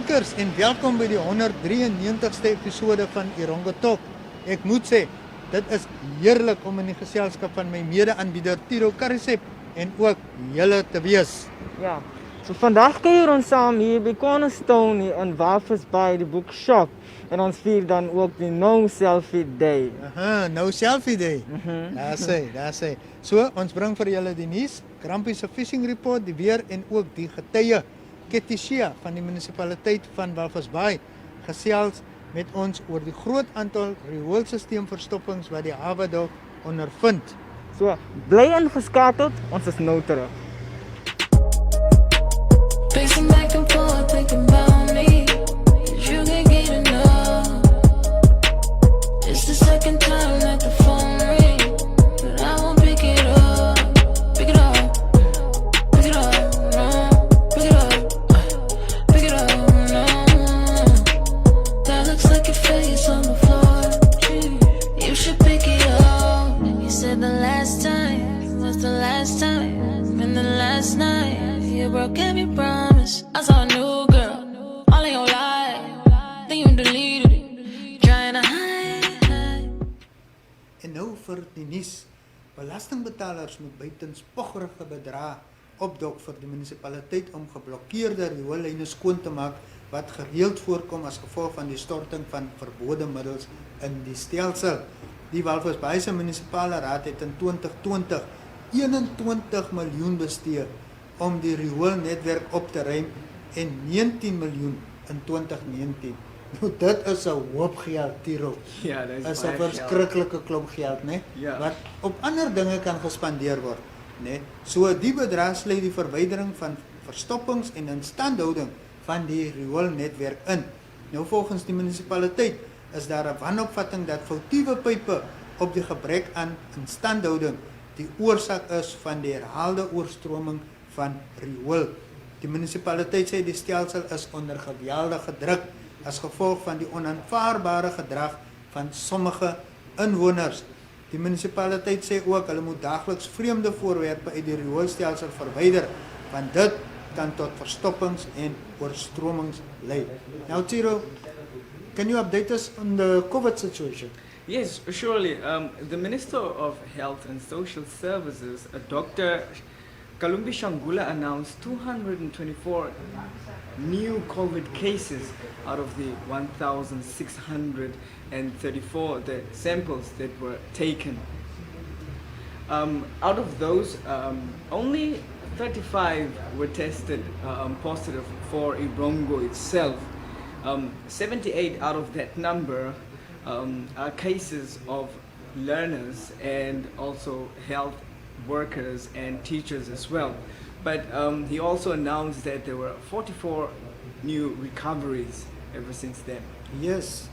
kykers en welkom by die 193ste episode van Irongo Talk. Ek moet sê, dit is heerlik om in die geselskap van my mede-aanbieder Tiro Karisep en ook julle te wees. Ja, so vandag kuier ons saam hier by Cornerstone in Walvis Bay, die boekshop. En ons vier dan ook die No Selfie Day. Aha, no selfie day. Daar sê. So, ons bring vir julle die nuus, Krampie se fishing report, die weer en ook die getuie. Ketishia van die munisipaliteit van Walvis Bay gesels met ons oor die groot aantal rioolsisteemverstoppings wat die hawe daar ondervind. So, bly ingeskakeld, ons is nou terug. Pacing back and forth, thinking about me. You can't get enough. It's the second time that the phone rings, but I won't pick it up. Pick it up, pick it up, no. Pick it up, pick it up, no. That looks like your face on the floor. You should pick it up. You said the last time was the last time, and the last night you broke every promise. I saw a new girl, all in your life. Then you deleted it, trying to hide. En nou vir die nuus. Belastingbetalers moet buitens poggerige bedrae opdok vir die munisipaliteit om geblokkeerde rioollyne skoon te maak wat gereeld voorkom as gevolg van die storting van verbode middels in die stelsel. Die Walvis Bay se munisipale raad het in 2020 21 miljoen bestee om die rioolnetwerk op te ruim en 19 miljoen in 2019. Nou dit is 'n hoop geld, Tiro. Ja, dit is 'n verskriklike klomp geld, né? Ja. Wat op ander dinge kan gespandeer word, né? So die bedrag sluit die verwydering van verstoppings en instandhouding van die rioolnetwerk in. Nou volgens die munisipaliteit is daar 'n wanopvatting dat foutiewe pype op die gebrek aan instandhouding die oorsaak is van die herhaalde oorstroming van riool. Die munisipaliteit sê die stelsel is onder geweldige druk as gevolg van die onaanvaarbare gedrag van sommige inwoners. Die munisipaliteit sê ook hulle moet daagliks vreemde voorwerpe uit die rioolstelsel verwyder, want dit kan tot verstoppings en oorstromings lei. Now Tiro, can you update us on the COVID situation? Yes, surely. The Minister of Health and Social Services, Dr. Kalumbi Shangula, announced 224 new COVID cases out of the 1,634 the samples that were taken. Out of those, only 35 were tested positive for Irongo itself. 78 out of that number are cases of learners and also health workers and teachers as well. But he also announced that there were 44 new recoveries ever since then. Yes.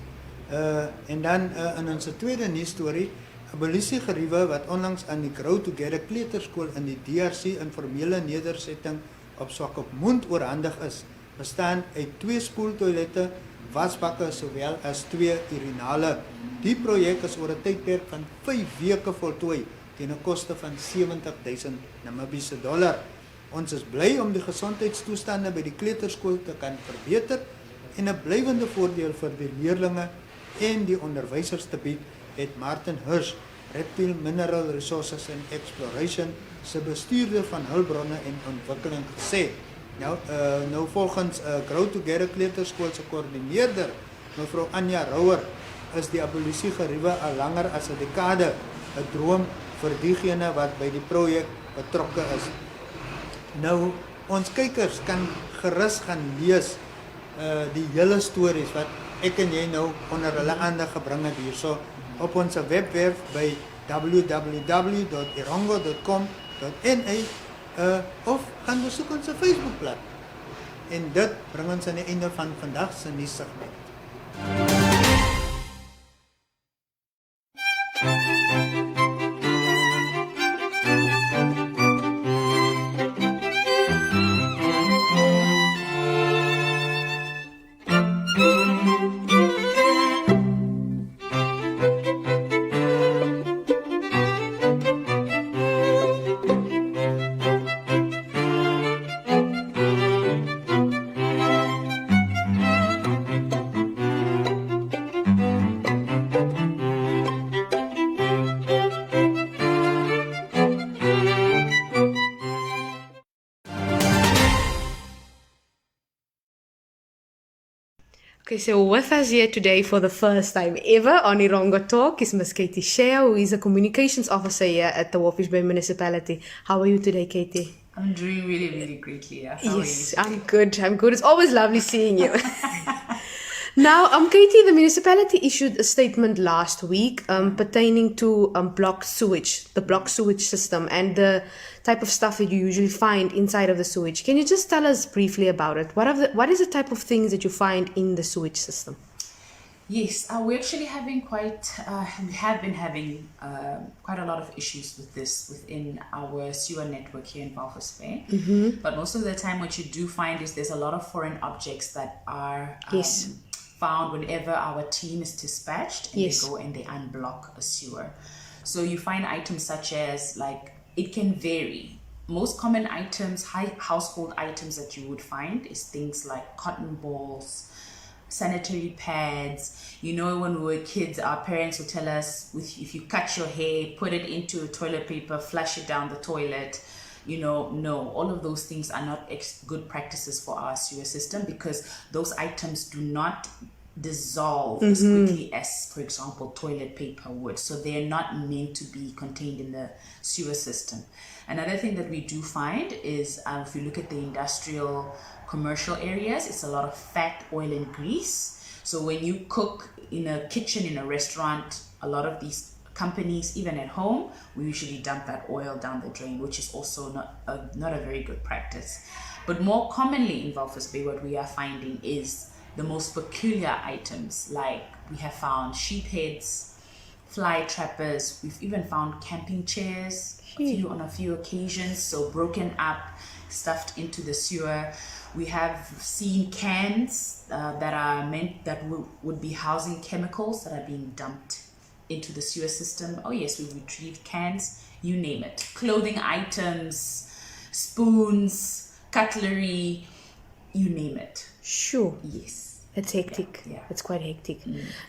En dan in ons tweede nuus storie, 'n polisiegeriewe wat onlangs aan die Grow Together kleuterskool in die DRC informele nedersetting op Swakopmund oorhandig is, bestaan uit 2 spoeltoilette, wasbakke sowel as 2 urinale. Die projek is oor 'n tydperk van 5 weke voltooi teen 'n koste van 70,000 Namibiese dollar. Ons is bly om die gesondheidstoestande by die kleuterskool te kan verbeter en 'n blywende voordeel vir die leerdlinge en die onderwysers te bied, het Martin Hirsch, Reptile Mineral Resources and Exploration, se bestuurder van hulpbronne en ontwikkeling gesê. Nou volgens Grow Together kleuterskool se koördineerder, mevrou Anja Rouwer, is die abolisiegeriewe al langer as 'n dekade 'n droom vir diegene wat by die projek betrokke is. Nou, ons kykers kan gerus gaan lees die hele stories wat ek en jy nou onder hulle aandag gebring het hierso op ons webwerf by www.irongo.com.na of gaan besoek ons Facebookblad. En dit bring ons aan die einde van vandag se nuussegment. Okay, so with us here today for the first time ever on Irongo Talk is Miss Katie Shea, who is a communications officer here at the Walvis Bay Municipality. How are you today, Katie? I'm doing really, really great, Leah. How Yes, are you? I'm good. I'm good. It's always lovely seeing you. Now, Katie, the municipality issued a statement last week pertaining to blocked sewage, the blocked sewage system, and the type of stuff that you usually find inside of the sewage. Can you just tell us briefly about it? What is the type of things that you find in the sewage system? Yes, we're actually having we have been having quite a lot of issues with this within our sewer network here in Walvis Bay. Mm-hmm. But most of the time, what you do find is there's a lot of foreign objects that are found whenever our team is dispatched and they go and they unblock a sewer. So you find items such as, like, it can vary. Most common items, household items that you would find is things like cotton balls, sanitary pads. You know, when we were kids, our parents would tell us, if you cut your hair, put it into toilet paper, flush it down the toilet. You know, no, all of those things are not good practices for our sewer system, because those items do not dissolve as quickly as, for example, toilet paper would. So they're not meant to be contained in the sewer system. Another thing that we do find is, if you look at the industrial commercial areas, it's a lot of fat, oil and grease. So when you cook in a kitchen, in a restaurant, a lot of these companies, even at home, we usually dump that oil down the drain, which is also not a very good practice. But more commonly in Walvis Bay, what we are finding is the most peculiar items. Like, we have found sheep heads, fly trappers. We've even found camping chairs on a few occasions, so broken up, stuffed into the sewer. We have seen cans that would be housing chemicals that are being dumped into the sewer system. Oh yes, we've retrieved cans, you name it. Clothing items, spoons, cutlery, you name it. Sure. Yes. It's hectic. Yeah. It's quite hectic.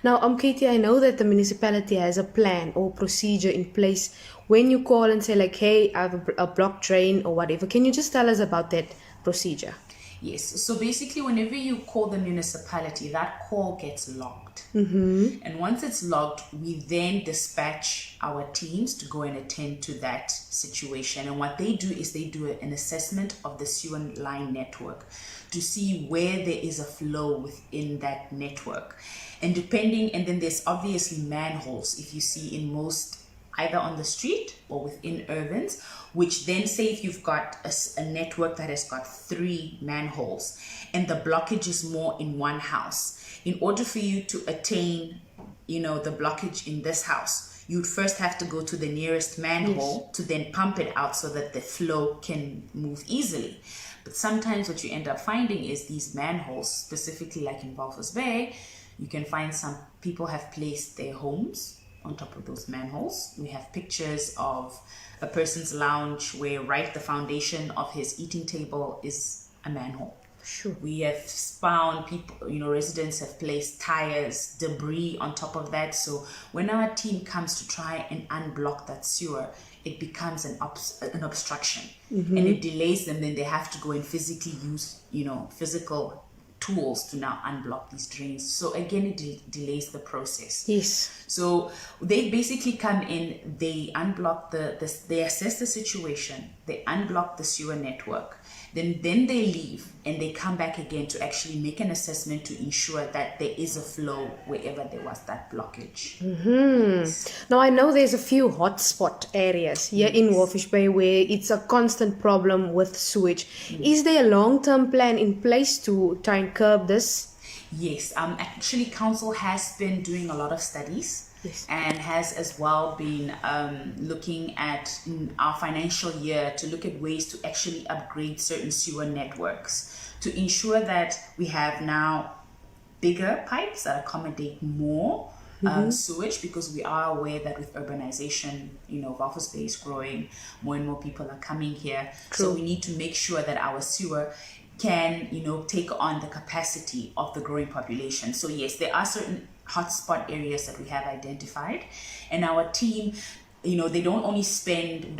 Now, Katie, I know that the municipality has a plan or procedure in place when you call and say, like, hey, I have a blocked drain or whatever. Can you just tell us about that procedure? Yes. So basically, whenever you call the municipality, that call gets logged. Mm-hmm. And once it's logged, we then dispatch our teams to go and attend to that situation. And what they do is they do an assessment of the sewer line network to see where there is a flow within that network. And then there's obviously manholes, if you see in most, either on the street or within urbans, which then, say if you've got a network that has got 3 manholes and the blockage is more in one house, in order for you to attain, the blockage in this house, you'd first have to go to the nearest manhole to then pump it out so that the flow can move easily. But sometimes what you end up finding is these manholes, specifically like in Walvis Bay, you can find some people have placed their homes on top of those manholes. We have pictures of a person's lounge where the foundation of his eating table is a manhole. Sure. We have found people, residents have placed tires, debris on top of that. So when our team comes to try and unblock that sewer, it becomes an obstruction, and it delays them. Then they have to go and physically use, physical tools to now unblock these drains. So again, it delays the process. Yes. So they basically come in, they unblock they assess the situation, they unblock the sewer network, then they leave and they come back again to actually make an assessment to ensure that there is a flow wherever there was that blockage. Now, I know there's a few hotspot areas here in Walvis Bay where it's a constant problem with sewage. Is there a long-term plan in place to try and curb this? Yes, actually council has been doing a lot of studies. Yes. And has as well been looking at our financial year to look at ways to actually upgrade certain sewer networks to ensure that we have now bigger pipes that accommodate more sewage, because we are aware that with urbanization, Walvis Bay is growing, more and more people are coming here. True. So we need to make sure that our sewer can, take on the capacity of the growing population. So yes, there are certain hotspot areas that we have identified, and our team, they don't only spend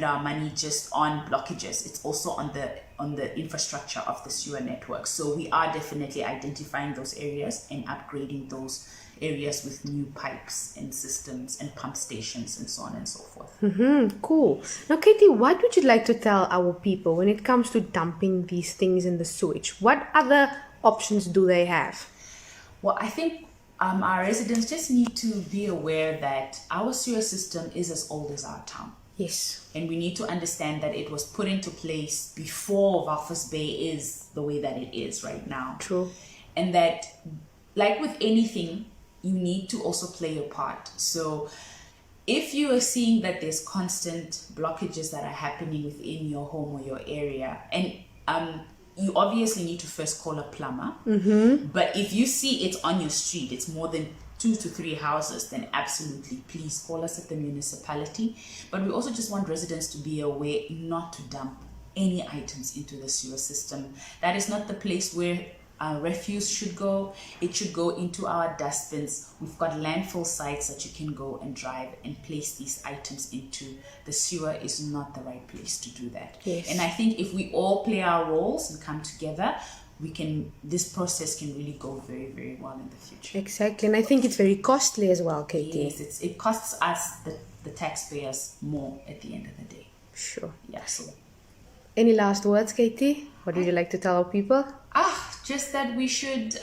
our money just on blockages. It's also on the on the infrastructure of the sewer network. So we are definitely identifying those areas and upgrading those areas with new pipes and systems and pump stations and so on and so forth. Cool. Now, Katie, what would you like to tell our people when it comes to dumping these things in the sewage? What other options do they have? Well, I think our residents just need to be aware that our sewer system is as old as our town. Yes. And we need to understand that it was put into place before Walvis Bay is the way that it is right now. True. And that, like with anything, you need to also play your part. So if you are seeing that there's constant blockages that are happening within your home or your area, and you obviously need to first call a plumber. But if you see it's on your street, it's more than 2 to 3 houses, then absolutely please call us at the municipality. But we also just want residents to be aware not to dump any items into the sewer system. That is not the place where refuse should go. It should go into our dustbins. We've got landfill sites that you can go and drive and place these items into. The sewer is not the right place to do that. Yes. And I think if we all play our roles and come together, this process can really go very, very well in the future. Exactly. And I think it's very costly as well, Katie. Yes, it costs us, the taxpayers, more at the end of the day. Sure. Yeah, so Any last words, Katie? What would you like to tell our people? just that we should,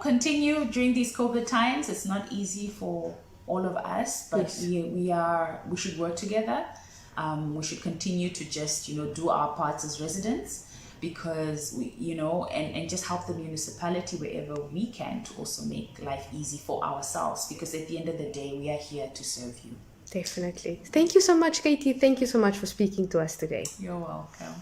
continue during these COVID times. It's not easy for all of us, but Yes. we should work together. We should continue to just, do our parts as residents, because and just help the municipality wherever we can to also make life easy for ourselves, because at the end of the day, we are here to serve you. Definitely. Thank you so much, Katie. Thank you so much for speaking to us today. You're welcome.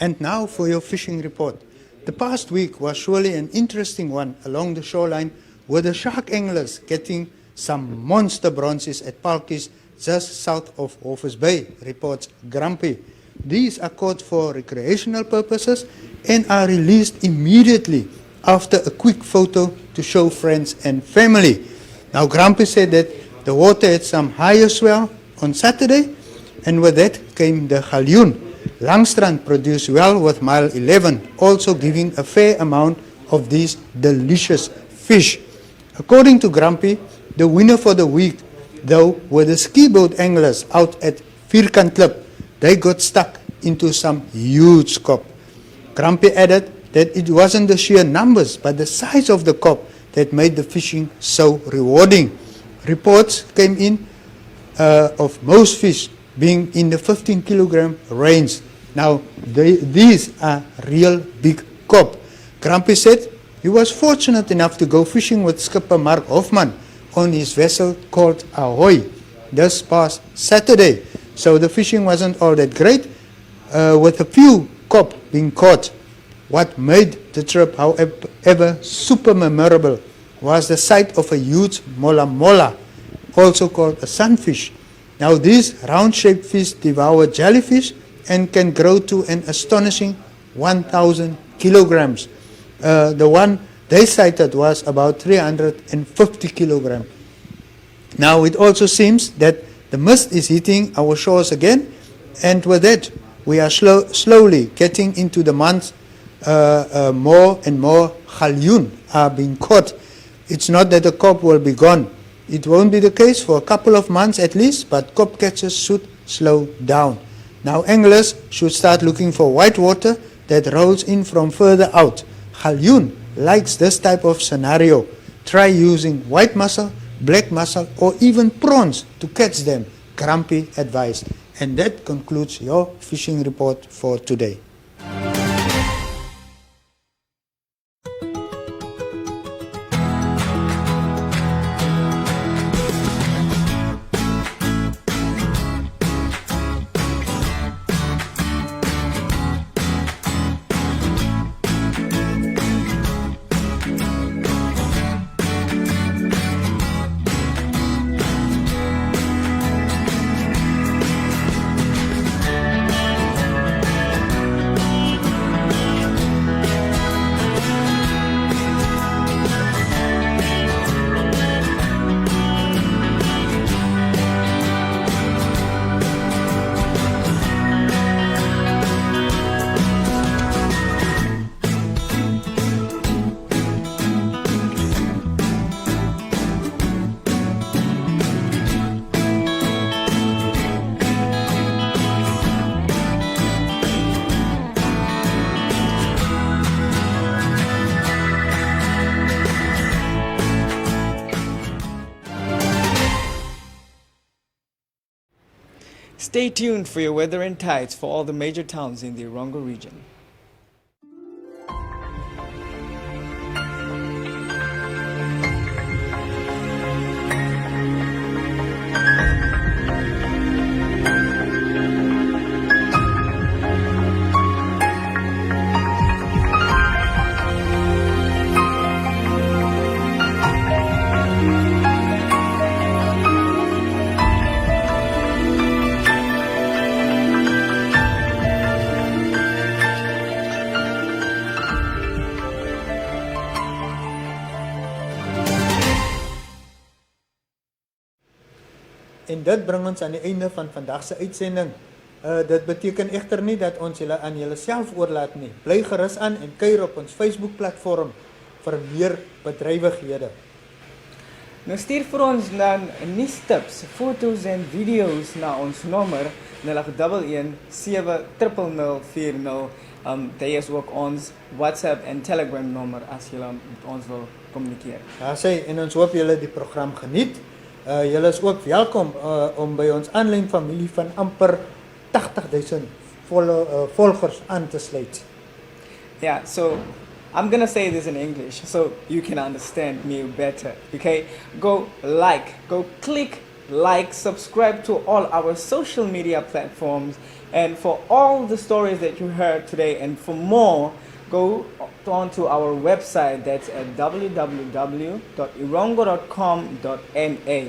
And now for your fishing report. The past week was surely an interesting one along the shoreline with the shark anglers getting some monster bronzes at Palkies just south of Walvis Bay, reports Grumpy. These are caught for recreational purposes and are released immediately after a quick photo to show friends and family. Now Grumpy said that the water had some higher swell on Saturday, and with that came the galjoen. Langstrand produced well with mile 11, also giving a fair amount of these delicious fish. According to Grumpy, the winner for the week, though, were the ski boat anglers out at Vierkantklip. They got stuck into some huge kop. Grumpy added that it wasn't the sheer numbers, but the size of the kop that made the fishing so rewarding. Reports came in of most fish being in the 15 kilogram range. Now, these are real big kop. Grumpy said he was fortunate enough to go fishing with skipper Mark Hofman on his vessel called Ahoy this past Saturday. So the fishing wasn't all that great, with a few kop being caught. What made the trip, however, super memorable was the sight of a huge mola mola, also called a sunfish. Now these round-shaped fish devour jellyfish and can grow to an astonishing 1,000 kilograms. The one they sighted was about 350 kilograms. Now it also seems that the mist is hitting our shores again, and with that we are slowly getting into the months more and more galjoen are being caught. It's not that the kop will be gone. It won't be the case for a couple of months at least, but kop catches should slow down. Now anglers should start looking for white water that rolls in from further out. Galjoen likes this type of scenario. Try using white mussel, black mussel, or even prawns to catch them, Grumpy advised. And that concludes your fishing report for today. Stay tuned for your weather and tides for all the major towns in the Erongo region. En dit bring ons aan die einde van vandag se uitsending. Dit beteken egter nie dat ons julle aan julleself oorlaat nie. Bly gerus aan en kuier op ons Facebook platform vir meer bedrywighede. Nou stuur vir ons dan nuustips, foto's en video's na ons nommer 081 7000040. Dit is ook ons WhatsApp en Telegram nommer as julle met ons wil kommunikeer. Ja, sê, en ons hoop julle die program geniet. Julle is ook welkom om by ons aanlyn familie van amper 80,000 volgers aan te sluit. Yeah, so I'm gonna say this in English so you can understand me better. Okay, go click like, subscribe to all our social media platforms. And for all the stories that you heard today and for more, go on to our website. That's at www.irongo.com.na.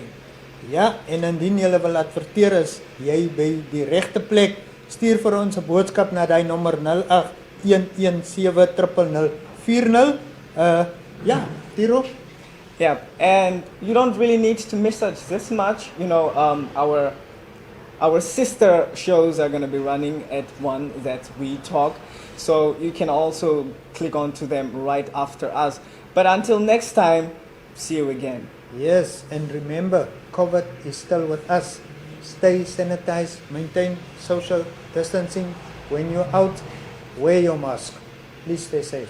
Ja, en indien jy wil adverteer is jy by die regte plek, stuur vir ons 'n boodskap na daai nommer 0811700040. Ja, Tiro. Yeah, and you don't really need to miss us this much. You know, our sister shows are going to be running at 1 that we talk. So you can also click onto them right after us. But until next time, see you again. Yes, and remember, COVID is still with us. Stay sanitized, maintain social distancing. When you're out, wear your mask. Please stay safe.